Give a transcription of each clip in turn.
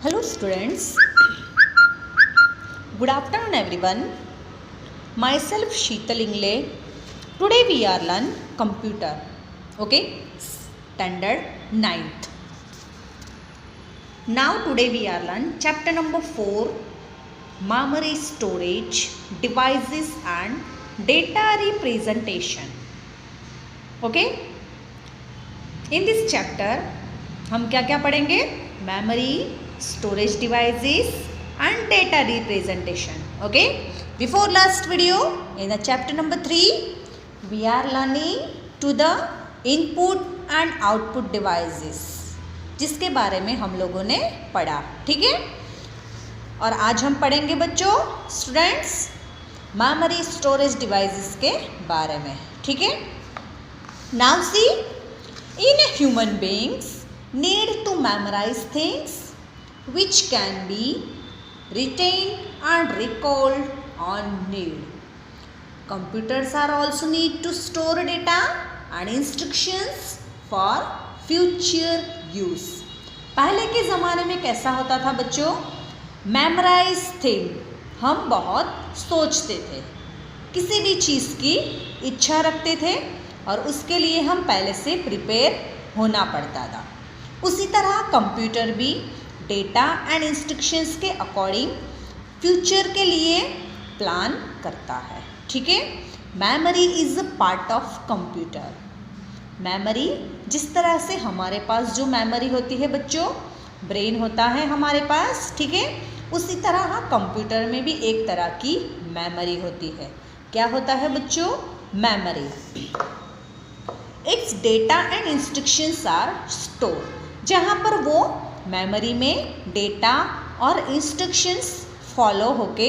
Hello students, good afternoon everyone. Myself Sheetal Ingle. Today we are learn computer. Okay, standard 9th. Now today we are learn chapter number 4, memory storage, devices and data representation. Okay, in this chapter हम क्या क्या पढ़ेंगे? Memory, storage devices and data representation. Okay, before last video in the chapter number 3 we are learning to the input and output devices, जिसके बारे में हम लोगों ने पढ़ा. ठीक है, और आज हम पढ़ेंगे बच्चों स्टूडेंट्स मेमोरी स्टोरेज डिवाइसेस के बारे में. ठीक है, now see, in a human beings need to memorize things which can be retained and recalled on need. Computers are also need to store data and instructions for future use. पहले के ज़माने में कैसा होता था बच्चों? मेमोराइज थिंग, हम बहुत सोचते थे, किसी भी चीज़ की इच्छा रखते थे और उसके लिए हम पहले से प्रिपेयर होना पड़ता था. उसी तरह कंप्यूटर भी डेटा एंड इंस्ट्रक्शंस के अकॉर्डिंग फ्यूचर के लिए प्लान करता है. ठीक है, memory is a part of computer. Memory, जिस तरह से हमारे पास जो मेमोरी होती है बच्चों, ब्रेन होता है हमारे पास, ठीक है, उसी तरह कंप्यूटर में भी एक तरह की मेमोरी होती है. क्या होता है बच्चों? Memory. It's data and instructions are store. जहाँ पर वो मेमोरी में डेटा और इंस्ट्रक्शंस फॉलो होके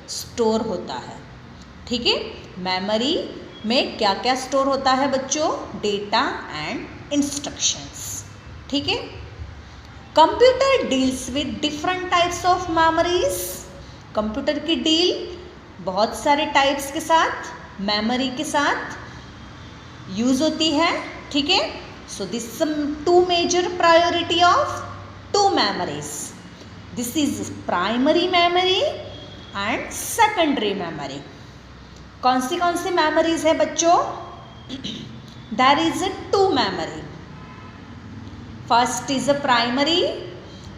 स्टोर होता है. ठीक है, मेमोरी में क्या क्या स्टोर होता है बच्चों? Data and instructions. ठीक है, computer deals with different types of memories. Computer की डील बहुत सारे टाइप्स के साथ, मेमोरी के साथ यूज होती है. ठीक है, so this is two major priority of two memories. This is primary memory and secondary memory. कौन सी memories है बच्चों? There is a two memory. First is a primary,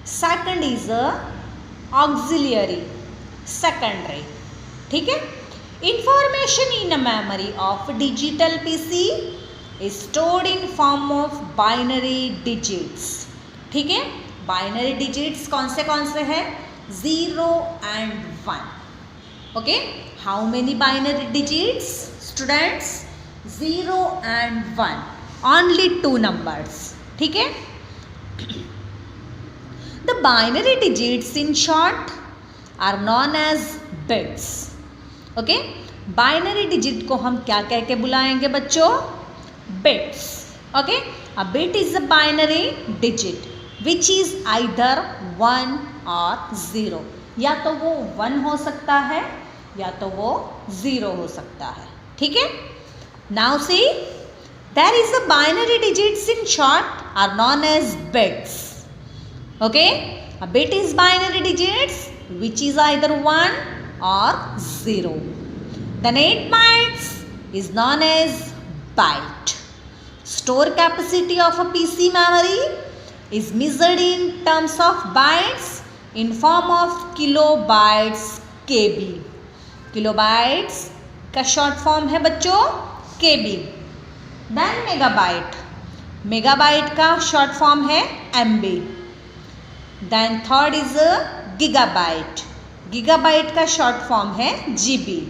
second is a auxiliary, secondary. ठीक है, information in a memory of digital PC is stored in form of binary digits. ठीक है, binary digits कौन से हैं? 0 and 1. Okay, how many binary digits students? 0 and 1, only 2 numbers. ठीक है, the binary digits in short are known as bits. Okay, binary digit को हम क्या कह के बुलाएंगे बच्चों? Bits. Okay, a bit is a binary digit which is either 1 or 0. या तो वो 1 हो सकता है या तो वो 0 हो सकता है. ठीक है, now see, there is a binary digits in short are known as bits. Okay, a bit is binary digits which is either 1 or 0. Then 8 bytes is known as byte. Store capacity of a PC memory is measured in terms of bytes in form of kilobytes KB. Kilobytes का short form है बच्चों KB. Then megabyte. Megabyte का short form है MB. Then third is a gigabyte. Gigabyte का short form है GB.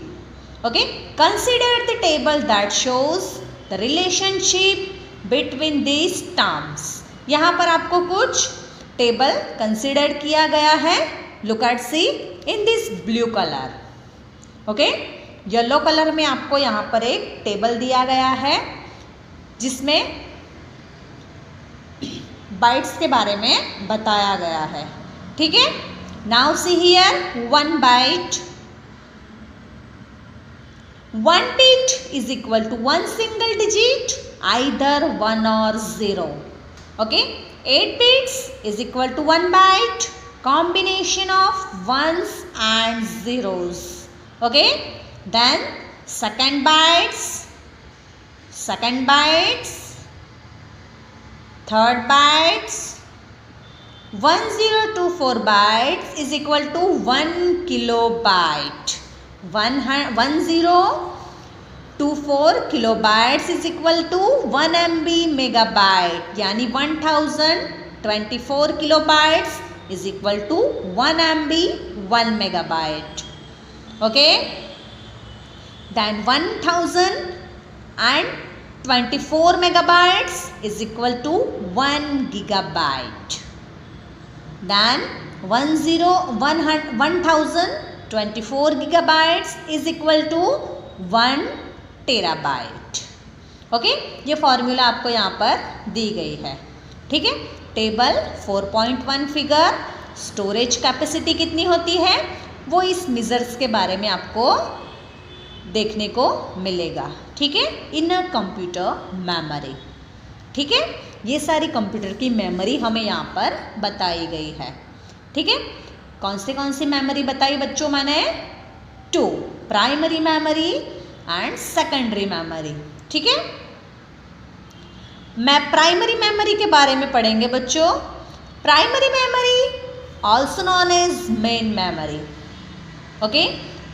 Okay, consider the table that shows the relationship between these terms. यहाँ पर आपको कुछ टेबल कंसिडर किया गया है. Look at see in this blue color. Okay, yellow colour में आपको यहाँ पर एक टेबल दिया गया है जिसमें बाइट्स के बारे में बताया गया है. ठीक है, now see here, 1 byte. 1 bit is equal to 1 single digit, either 1 or 0. Okay, 8 bits is equal to 1 byte. combination of ones and zeros. Okay, then second bytes, third bytes. 1024 bytes is equal to 1 kilobyte. 1024 kilobytes is equal to 1 MB megabyte, यानी 1024 kilobytes is equal to 1 MB 1 megabyte. Okay, then 1024 megabytes is equal to 1 gigabyte. Then 1024 gigabytes is equal to 1 terabyte. Okay, ये formula आपको यहाँ पर दी गई है. ठीक है, table 4.1 figure storage capacity कितनी होती है वो इस मेजर्स के बारे में आपको देखने को मिलेगा. ठीक है, इन अ कंप्यूटर मेमोरी. ठीक है, ये सारी कंप्यूटर की मेमोरी हमें यहाँ पर बताई गई है. ठीक है, कौन सी मेमोरी बताई बच्चों मैंने? 2, primary memory and secondary memory. ठीक है, मैं प्राइमरी मेमोरी के बारे में पढ़ेंगे बच्चों. Primary memory also known as main memory. Okay,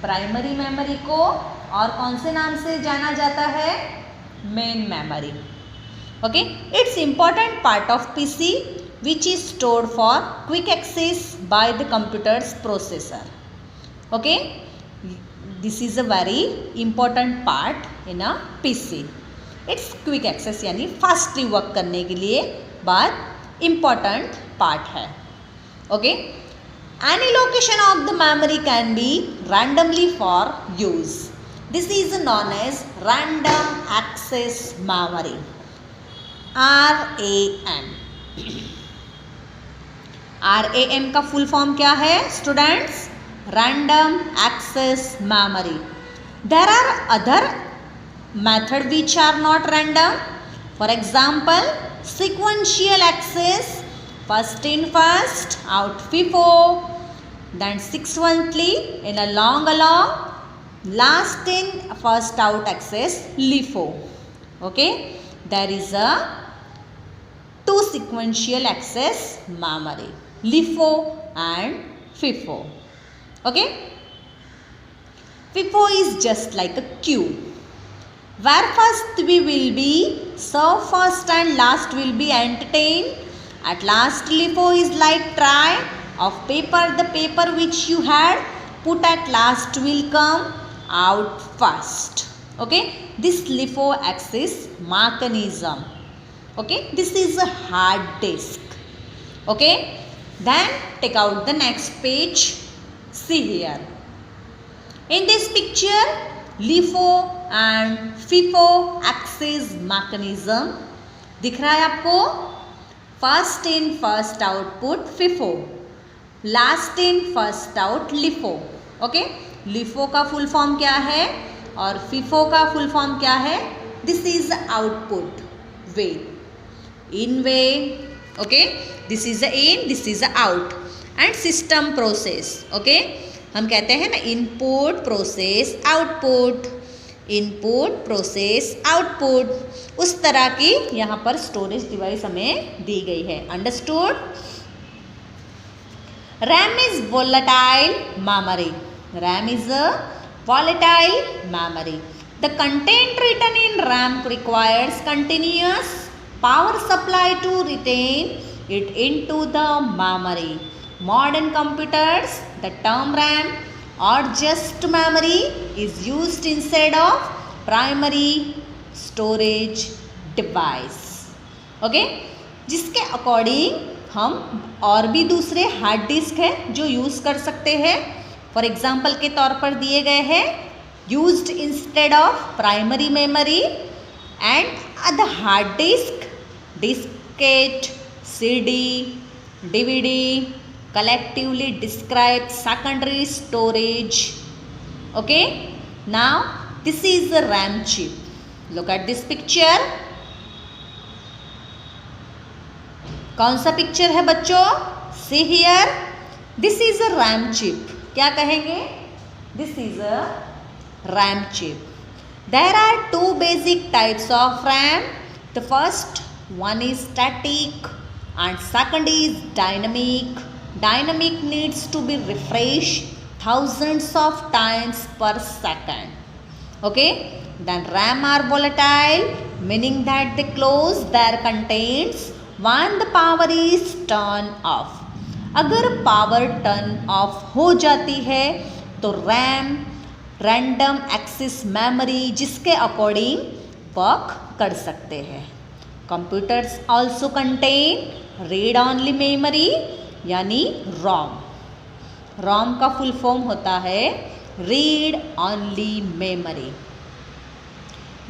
primary memory को और कौन से नाम से जाना जाता है? Main memory. Okay, it's important part of PC which is stored for quick access by the computer's processor. Okay, this is a very important part in a PC. It's quick access यानी fastly work करने के लिए but important part है. Okay, any location of the memory can be randomly for use. This is known as random access memory. RAM का full form क्या है students? Random access memory. There are other method which are not random. For example sequential access, first in first out FIFO, then sequentially in a long along, last in first out access LIFO. Okay, there is a 2 sequential access memory, LIFO and FIFO. Okay, FIFO is just like a queue where first we will be served first and last will be entertained. At last LIFO is like tray of paper. The paper which you had put at last will come out first. Okay, this LIFO access mechanism. Okay, this is a hard disk. Okay, then take out the next page. See here in this picture LIFO and FIFO access mechanism दिख रहा है आपको. First in first output FIFO, last in first out LIFO. Okay, LIFO का full form क्या है और FIFO का full form क्या है? This is output way, in way. Okay, this is a in, this is a out and system process. Okay, हम कहते हैं ना input process output, input process output. उस तरह की यहाँ पर स्टोरेज डिवाइस हमें दी गई है. Understood? RAM is volatile memory. RAM is a volatile memory. The content written in RAM requires continuous power supply to retain it into the memory. Modern computers, the term RAM or just memory is used instead of primary storage device. Okay, जिसके according हम और भी दूसरे hard disk है जो use कर सकते हैं. फॉर एग्जाम्पल के तौर पर दिए गए हैं used instead of primary memory and the hard disk, Diskit, CD, DVD collectively describe secondary storage. Okay, now this is the RAM chip. Look at this picture. कौन सा पिक्चर है बच्चों? See here, this is a RAM chip. क्या कहेंगे? This is a RAM chip. There are two basic types of RAM. The first one is static and second is dynamic. Dynamic needs to be refreshed thousands of times per second. Okay? Then RAM are volatile, meaning that they close their contents when the power is turned off. अगर power turn off हो जाती है तो RAM random access memory जिसके according work कर सकते हैं. Computers also contain read only memory यानी रॉम. रॉम का फुल फॉर्म होता है read only memory,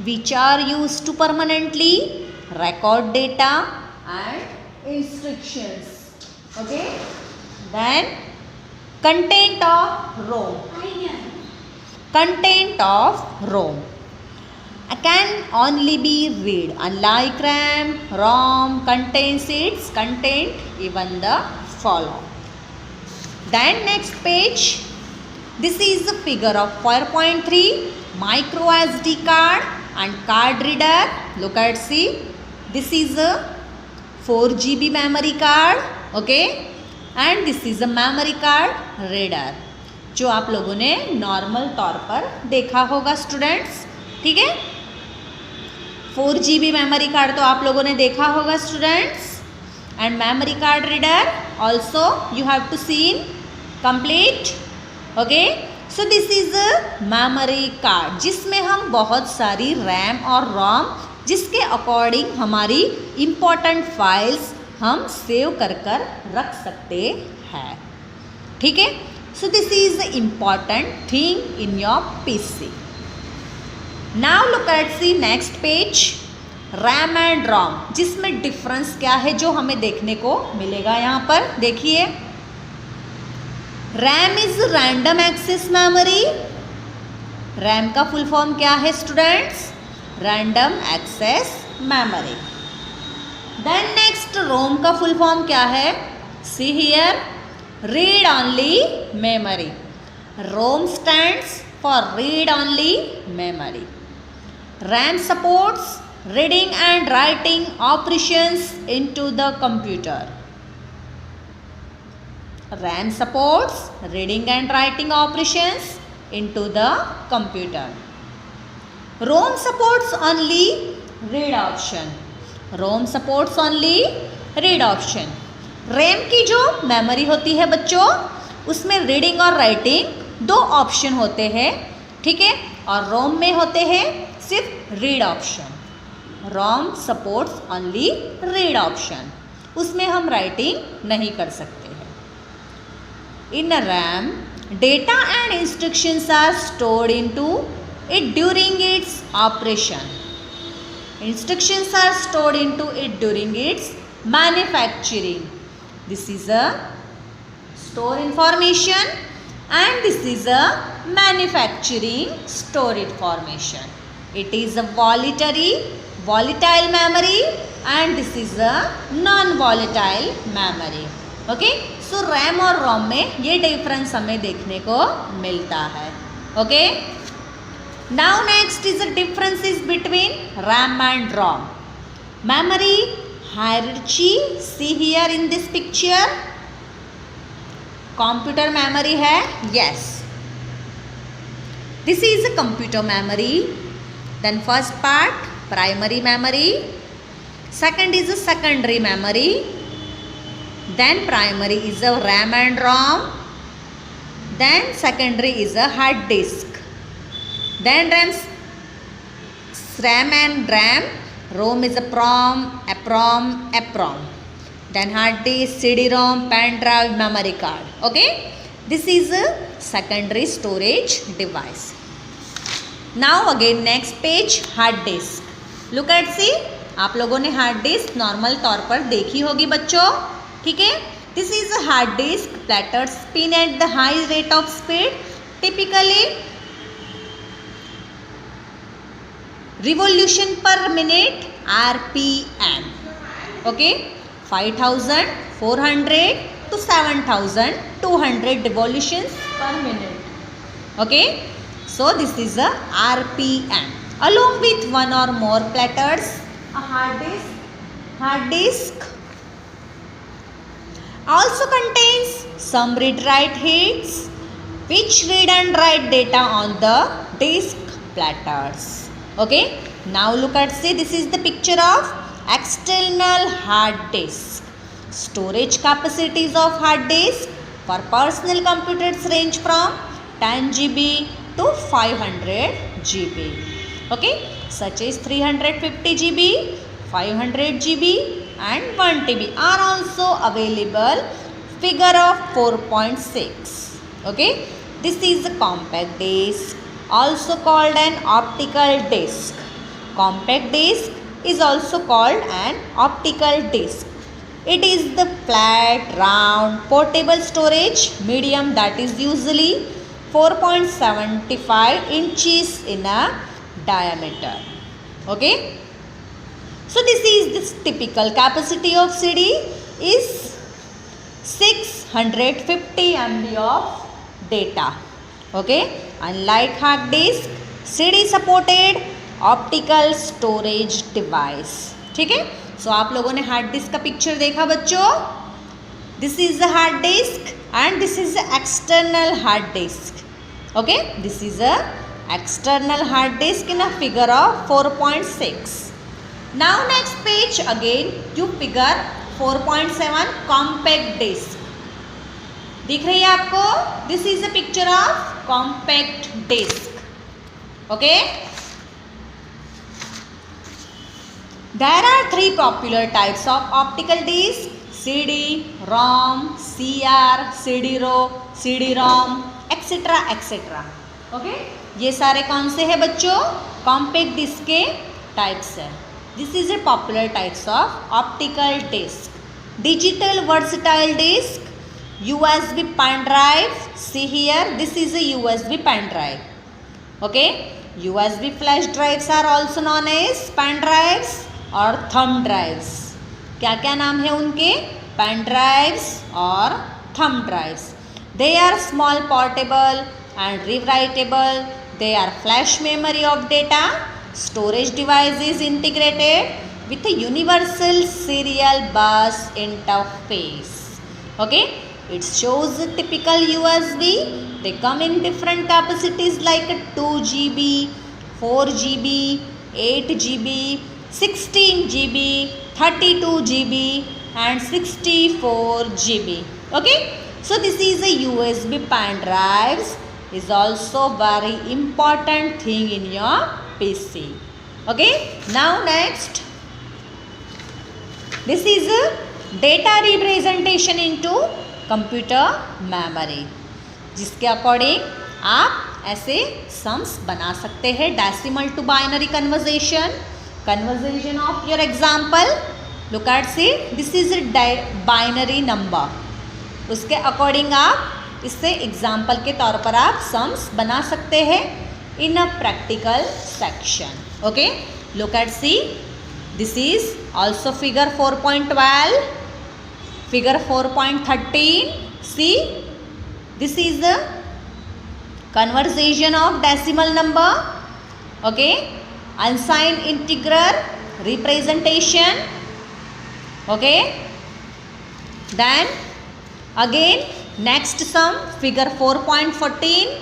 which are use to permanently record data and instructions. Okay, then content of ROM. Content of ROM can only be read. Unlike RAM, ROM contains its content, even the follow. Then next page, this is the figure of 4.3 micro SD card and card reader. Look at, see, this is a 4 GB memory card. Okay, and this is a memory card reader जो आप लोगों ने normal तौर पर देखा होगा students. ठीक है, 4 GB मेमोरी कार्ड तो आप लोगों ने देखा होगा students. And memory card reader also you have to seen complete. Okay, so this is a memory card जिसमें हम बहुत सारी रैम और रोम जिसके अकॉर्डिंग हमारी इम्पोर्टेंट फाइल्स हम सेव कर कर रख सकते हैं. ठीक है, so this is the important thing in your PC. Now look at the next page, RAM and ROM जिसमें डिफरेंस क्या है जो हमें देखने को मिलेगा. यहाँ पर देखिए, RAM is random access memory. RAM का फुल फॉर्म क्या है students? Random access memory. Then next ROM का फुल फॉर्म क्या है? See here, read only memory. ROM stands for read only memory. RAM supports reading and writing operations into the computer. RAM supports reading and writing operations into the computer. ROM supports only read option. ROM supports only read option. RAM की जो memory होती है बच्चों, उसमें reading और writing दो option होते हैं. ठीक है, और रोम में होते हैं सिर्फ read option. ROM supports only read option, उसमें हम राइटिंग नहीं कर सकते हैं. In RAM data and instructions are stored into it during its operation. Instructions are stored into it during its manufacturing. This is a store information and this is a manufacturing store information. It is a volatile memory and this is a non-volatile memory. Okay, so RAM और ROM में ये difference हमें देखने को मिलता है. Okay, now next is the differences between RAM and ROM. Memory hierarchy, see here in this picture, computer memory है. Yes, this is a computer memory. Then first part primary memory, second is a secondary memory, then primary is a RAM and ROM, then secondary is a hard disk, then RAM and RAM. ROM is a PROM, EPROM. Then hard disk, CD-ROM, pen drive, memory card. Okay, this is a secondary storage device. Now again next page, hard disk. Look at, see, आप लोगों ने hard disk normal तौर पर देखी होगी बच्चों. ठीक है, this is a hard disc plated spin at the high rate of speed, typically revolution per minute RPM. Okay, 5400 to 7200 revolutions per minute. Okay, so this is a RPM. Along with one or more platters, a hard disk also contains some read-write heads which read and write data on the disk platters. Okay, now look at, see, this is the picture of external hard disk. Storage capacities of hard disk for personal computers range from 10 GB to 500 GB. Okay, such as 350 GB, 500 GB and 1 TB are also available. Figure of 4.6. Okay, this is a compact disk, also called an optical disk. Compact disk is also called an optical disk. It is the flat, round, portable storage medium that is usually 4.75 inches in a diameter. Okay, so this is this typical capacity of CD is 650 MB of data. Okay, unlike hard disk, CD supported optical storage device. ठीक है, सो आप लोगों ने hard disk का picture देखा बच्चों. This is a hard disk and this is a external hard disk. Okay, this is a external hard disk in a figure of 4.6. Now next page again you figure 4.7 compact disc दिख रही है आपको. This is a picture of compact disc. Okay, there are three popular types of optical disc: CD, ROM, CR, CD-ROM, CD-ROM, etc. etc. Okay, ये सारे कौन से हैं बच्चों? कॉम्पैक्ट डिस्क के टाइप्स है. This is a popular types of optical disc. Digital versatile disc, USB pen drive. See here, this is a USB pen drive. Okay, USB flash drives are also known as pen drives और thumb drives. क्या क्या नाम है उनके? Pen drives और thumb drives. They are small portable and rewritable. They are flash memory of data. Storage device is integrated with a universal serial bus interface. Okay, it shows a typical USB. They come in different capacities like 2 GB, 4 GB, 8 GB, 16 GB, 32 GB and 64 GB. Okay, so this is a USB pen drives is also very important thing in your PC. Okay, now next, this is a data representation into computer memory, जिसके according आप ऐसे sums बना सकते हैं. Decimal to binary conversion of your example. look at, see, this is a binary number. उसके according आप इससे example के तौर पर आप सम्स बना सकते हैं in a practical section. Okay, look at, see, this is also figure 4.12, figure 4.13. see, this is the conversion of decimal number. Okay, unsigned integer representation. Okay, then again next sum figure 4.14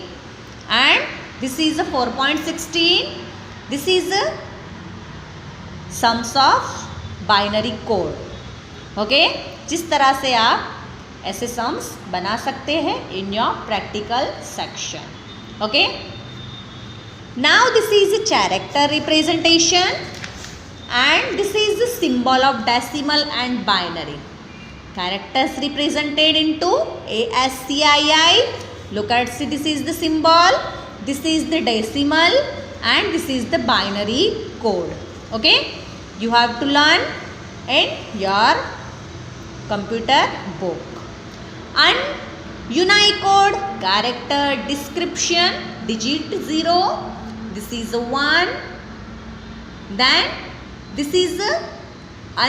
and this is a 4.16. this is a sums of binary code. Okay, जिस तरह से आप ऐसे sums बना सकते हैं in your practical section. Okay, now this is a character representation and this is the symbol of decimal and binary. Characters represented into ASCII. look at, see, this is the symbol, this is the decimal and this is the binary code. Okay, you have to learn in your computer book. And Unicode character description, digit 0, this is a 1, then this is a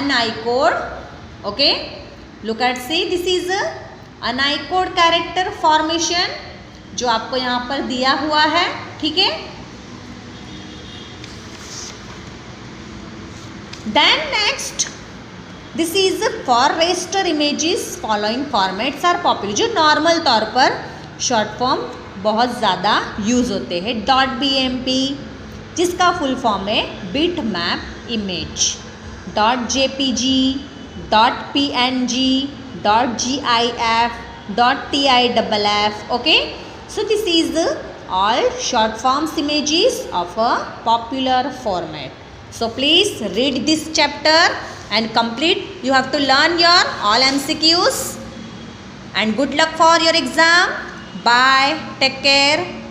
Unicode. Okay, look at, see, this is a unicode character formation जो आपको यहाँ पर दिया हुआ है, ठीक है। Then next, this is for raster images following formats are popular, जो नॉर्मल तौर पर शॉर्ट फॉर्म बहुत ज़्यादा यूज़ होते हैं। .bmp जिसका फुल फॉर्म है bit map image, .jpg, .png, .gif, .tiff, okay. So this is all short forms images of a popular format. So please read this chapter and complete. You have to learn your all MCQs and good luck for your exam. Bye. Take care.